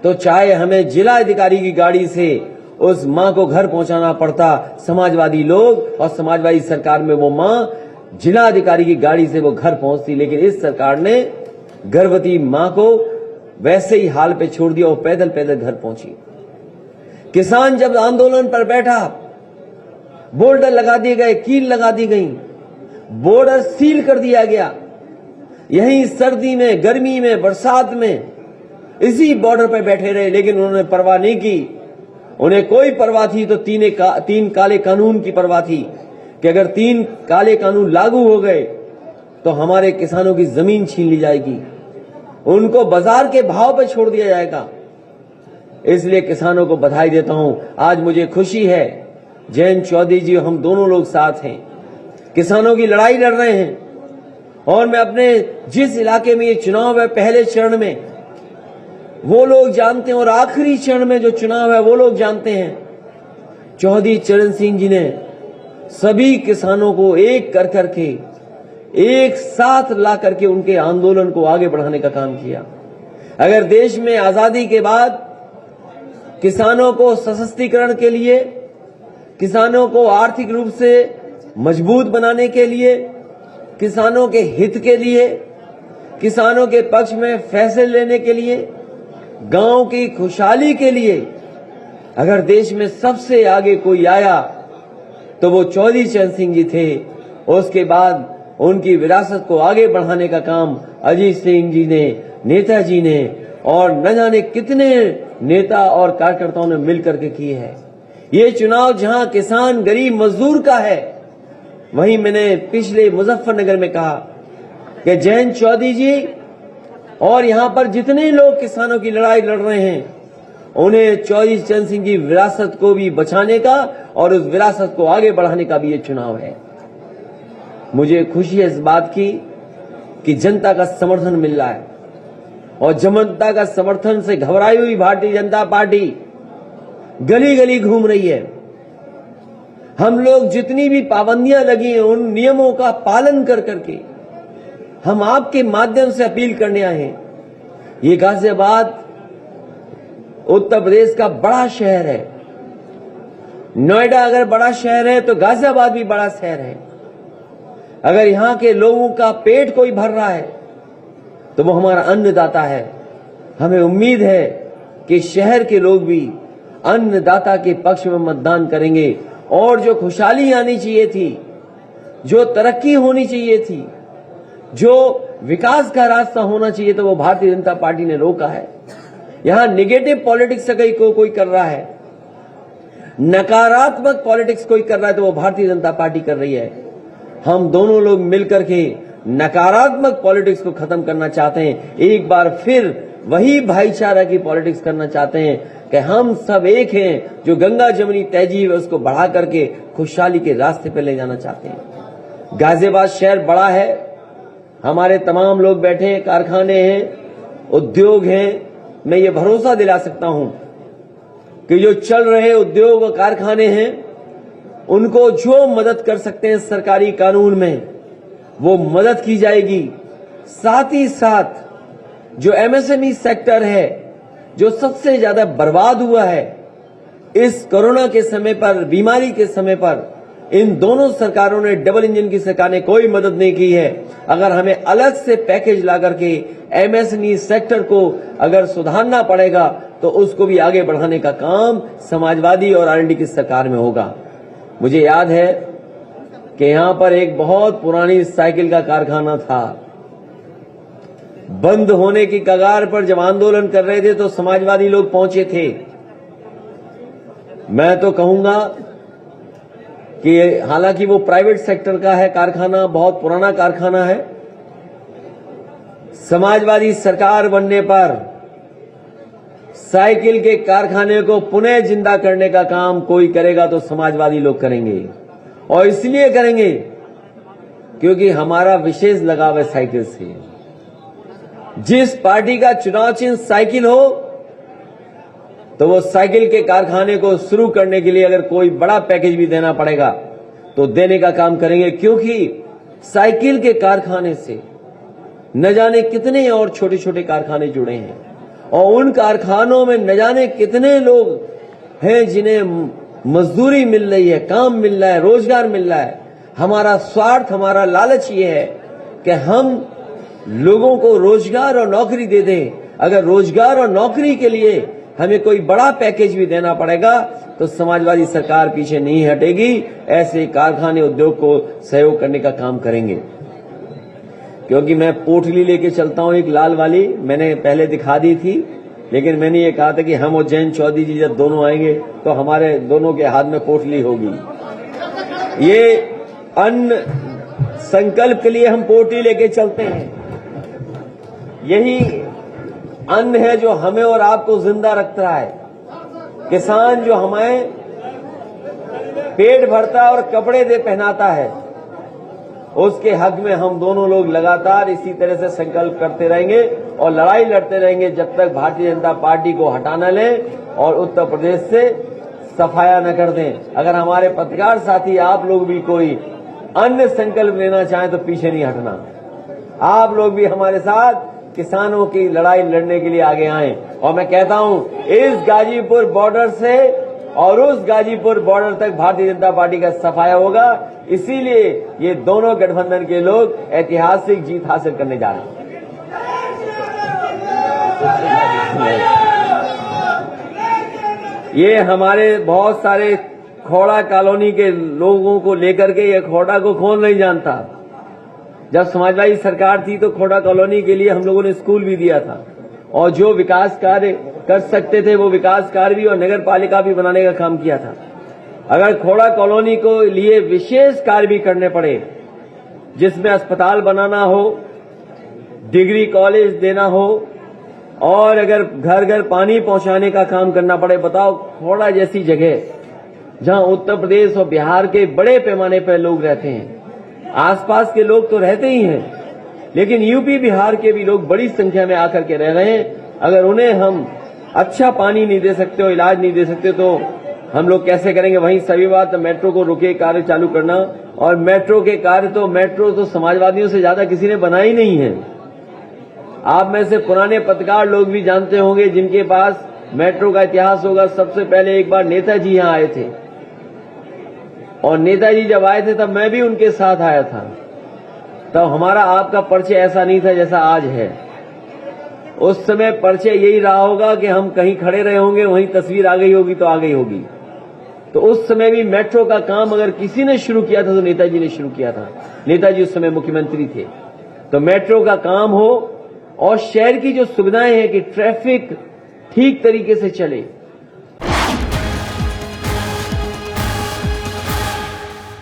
तो चाहे हमें जिला अधिकारी की गाड़ी से उस मां को घर पहुंचाना पड़ता, समाजवादी लोग और समाजवादी सरकार में वो मां जिला अधिकारी की गाड़ी से वो घर पहुंचती, लेकिन इस सरकार ने गर्भवती मां को वैसे ही हाल पे छोड़ दिया, वो पैदल पैदल घर पहुंची। किसान जब आंदोलन पर बैठा, बोर्डर लगा दिए गए, कील लगा दी गई, बॉर्डर सील कर दिया गया। यहीं सर्दी में, गर्मी में, बरसात में इसी बॉर्डर पर बैठे रहे, लेकिन उन्होंने परवाह नहीं की। उन्हें कोई परवाह थी तो तीन काले कानून की परवाह थी कि अगर 3 काले कानून लागू हो गए तो हमारे किसानों की जमीन छीन ली जाएगी, उनको बाजार के भाव पर छोड़ दिया जाएगा। इसलिए किसानों को बधाई देता हूं। आज मुझे खुशी है, जयंत चौधरी जी हम दोनों लोग साथ हैं, किसानों की लड़ाई लड़ रहे हैं। और मैं अपने जिस इलाके में ये चुनाव है, पहले चरण में वो लोग जानते हैं और आखिरी चरण में जो चुनाव है वो लोग जानते हैं। चौधरी चरण सिंह जी ने सभी किसानों को एक कर करके, एक साथ ला करके उनके आंदोलन को आगे बढ़ाने का काम किया। अगर देश में आजादी के बाद किसानों को सशक्तिकरण के लिए, किसानों को आर्थिक रूप से मजबूत बनाने के लिए, किसानों के हित के लिए, किसानों के पक्ष में फैसले लेने के लिए, गांव की खुशहाली के लिए अगर देश में सबसे आगे कोई आया तो वो चौधरी चरण सिंह जी थे। उसके बाद उनकी विरासत को आगे बढ़ाने का काम अजीत सिंह जी ने, नेताजी ने और न जाने कितने नेता और कार्यकर्ताओं ने मिलकर के किए हैं। ये चुनाव जहां किसान, गरीब, मजदूर का है, वहीं मैंने पिछले मुजफ्फरनगर में कहा कि जयंत चौधरी जी और यहां पर जितने लोग किसानों की लड़ाई लड़ रहे हैं, उन्हें चौधरी चरण सिंह की विरासत को भी बचाने का और उस विरासत को आगे बढ़ाने का भी ये चुनाव है। मुझे खुशी है इस बात की कि जनता का समर्थन मिल रहा है और जनता का समर्थन से घबराई हुई भारतीय जनता पार्टी गली गली घूम रही है। हम लोग जितनी भी पाबंदियां लगी हैं उन नियमों का पालन कर करके हम आपके माध्यम से अपील करने आए हैं। ये गाजियाबाद उत्तर प्रदेश का बड़ा शहर है। नोएडा अगर बड़ा शहर है तो गाजियाबाद भी बड़ा शहर है। अगर यहां के लोगों का पेट कोई भर रहा है तो वो हमारा अन्नदाता है। हमें उम्मीद है कि शहर के लोग भी अन्नदाता के पक्ष में मतदान करेंगे और जो खुशहाली आनी चाहिए थी, जो तरक्की होनी चाहिए थी, जो विकास का रास्ता होना चाहिए था, वो भारतीय जनता पार्टी ने रोका है। यहां निगेटिव पॉलिटिक्स अगर कोई कर रहा है, नकारात्मक पॉलिटिक्स कोई कर रहा है, तो वो भारतीय जनता पार्टी कर रही है। हम दोनों लोग मिलकर के नकारात्मक पॉलिटिक्स को खत्म करना चाहते हैं। एक बार फिर वही भाईचारा की पॉलिटिक्स करना चाहते हैं कि हम सब एक हैं, जो गंगा जमुनी तहजीब है उसको बढ़ा करके खुशहाली के रास्ते पर ले जाना चाहते हैं। गाजियाबाद शहर बड़ा है, हमारे तमाम लोग बैठे हैं, कारखाने हैं, उद्योग हैं। मैं ये भरोसा दिला सकता हूं कि जो चल रहे उद्योग और कारखाने हैं उनको जो मदद कर सकते हैं सरकारी कानून में वो मदद की जाएगी। साथ ही साथ जो एमएसएमई सेक्टर है, जो सबसे ज्यादा बर्बाद हुआ है इस कोरोना के समय पर, बीमारी के समय पर, इन दोनों सरकारों ने, डबल इंजन की सरकार ने कोई मदद नहीं की है। अगर हमें अलग से पैकेज ला करके एमएसएमई सेक्टर को अगर सुधारना पड़ेगा तो उसको भी आगे बढ़ाने का काम समाजवादी और आरएलडी की सरकार में होगा। मुझे याद है कि यहां पर एक बहुत पुरानी साइकिल का कारखाना था, बंद होने की कगार पर जब आंदोलन कर रहे थे तो समाजवादी लोग पहुंचे थे। मैं तो कहूंगा कि हालांकि वो प्राइवेट सेक्टर का है कारखाना, बहुत पुराना कारखाना है, समाजवादी सरकार बनने पर साइकिल के कारखाने को पुनः जिंदा करने का काम कोई करेगा तो समाजवादी लोग करेंगे। और इसलिए करेंगे क्योंकि हमारा विशेष लगाव है साइकिल से। जिस पार्टी का चुनाव चिन्ह साइकिल हो तो वो साइकिल के कारखाने को शुरू करने के लिए अगर कोई बड़ा पैकेज भी देना पड़ेगा तो देने का काम करेंगे, क्योंकि साइकिल के कारखाने से न जाने कितने और छोटे छोटे कारखाने जुड़े हैं और उन कारखानों में न जाने कितने लोग हैं जिन्हें मजदूरी मिल रही है, काम मिल रहा है, रोजगार मिल रहा है। हमारा स्वार्थ, हमारा लालच ये है कि हम लोगों को रोजगार और नौकरी दे दें। अगर रोजगार और नौकरी के लिए हमें कोई बड़ा पैकेज भी देना पड़ेगा तो समाजवादी सरकार पीछे नहीं हटेगी। ऐसे कारखाने, उद्योग को सहयोग करने का काम करेंगे। क्योंकि मैं पोटली लेके चलता हूं, एक लाल वाली, मैंने पहले दिखा दी थी, लेकिन मैंने ये कहा था कि हम और जयंत चौधरी जी जब दोनों आएंगे तो हमारे दोनों के हाथ में पोटली होगी। ये अन्न संकल्प के लिए हम पोटली लेके चलते हैं। यही अन्न है जो हमें और आपको जिंदा रखता है। किसान जो हमें पेट भरता है और कपड़े दे पहनाता है, उसके हक में हम दोनों लोग लगातार इसी तरह से संकल्प करते रहेंगे और लड़ाई लड़ते रहेंगे जब तक भारतीय जनता पार्टी को हटा न लें और उत्तर प्रदेश से सफाया न कर दें। अगर हमारे पत्रकार साथी आप लोग भी कोई अन्य संकल्प लेना चाहें तो पीछे नहीं हटना। आप लोग भी हमारे साथ किसानों की लड़ाई लड़ने के लिए आगे आएं। और मैं कहता हूं, इस गाजीपुर बॉर्डर से और उस गाजीपुर बॉर्डर तक भारतीय जनता पार्टी का सफाया होगा। इसीलिए ये दोनों गठबंधन के लोग ऐतिहासिक जीत हासिल करने जा रहे हैं। ये हमारे बहुत सारे खोड़ा कॉलोनी के लोगों को लेकर के, ये खोड़ा को कौन नहीं जानता। जब समाजवादी सरकार थी तो खोड़ा कॉलोनी के लिए हम लोगों ने स्कूल भी दिया था और जो विकास कार्य कर सकते थे वो विकास कार्य भी और नगर पालिका भी बनाने का काम किया था। अगर खोड़ा कॉलोनी को लिए विशेष कार्य भी करने पड़े, जिसमें अस्पताल बनाना हो, डिग्री कॉलेज देना हो और अगर घर घर पानी पहुंचाने का काम करना पड़े, बताओ खोड़ा जैसी जगह जहां उत्तर प्रदेश और बिहार के बड़े पैमाने पर लोग रहते हैं, आसपास के लोग तो रहते ही हैं, लेकिन यूपी बिहार के भी लोग बड़ी संख्या में आकर के रह रहे हैं। अगर उन्हें हम अच्छा पानी नहीं दे सकते हो, इलाज नहीं दे सकते तो हम लोग कैसे करेंगे। वहीं सभी बात मेट्रो को रुके कार्य चालू करना, और मेट्रो के कार्य तो मेट्रो तो समाजवादियों से ज्यादा किसी ने बनाई नहीं है। आप में से पुराने पत्रकार लोग भी जानते होंगे जिनके पास मेट्रो का इतिहास होगा। सबसे पहले एक बार नेताजी यहां आए थे और नेताजी जब आए थे तब मैं भी उनके साथ आया था। तब हमारा आपका परिचय ऐसा नहीं था जैसा आज है। उस समय परिचय यही रहा होगा कि हम कहीं खड़े रहे होंगे, वहीं तस्वीर आ गई होगी तो आ गई होगी। तो उस समय भी मेट्रो का काम अगर किसी ने शुरू किया था तो नेताजी ने शुरू किया था। नेताजी उस समय मुख्यमंत्री थे। तो मेट्रो का काम हो और शहर की जो सुविधाएं हैं कि ट्रैफिक ठीक तरीके से चले,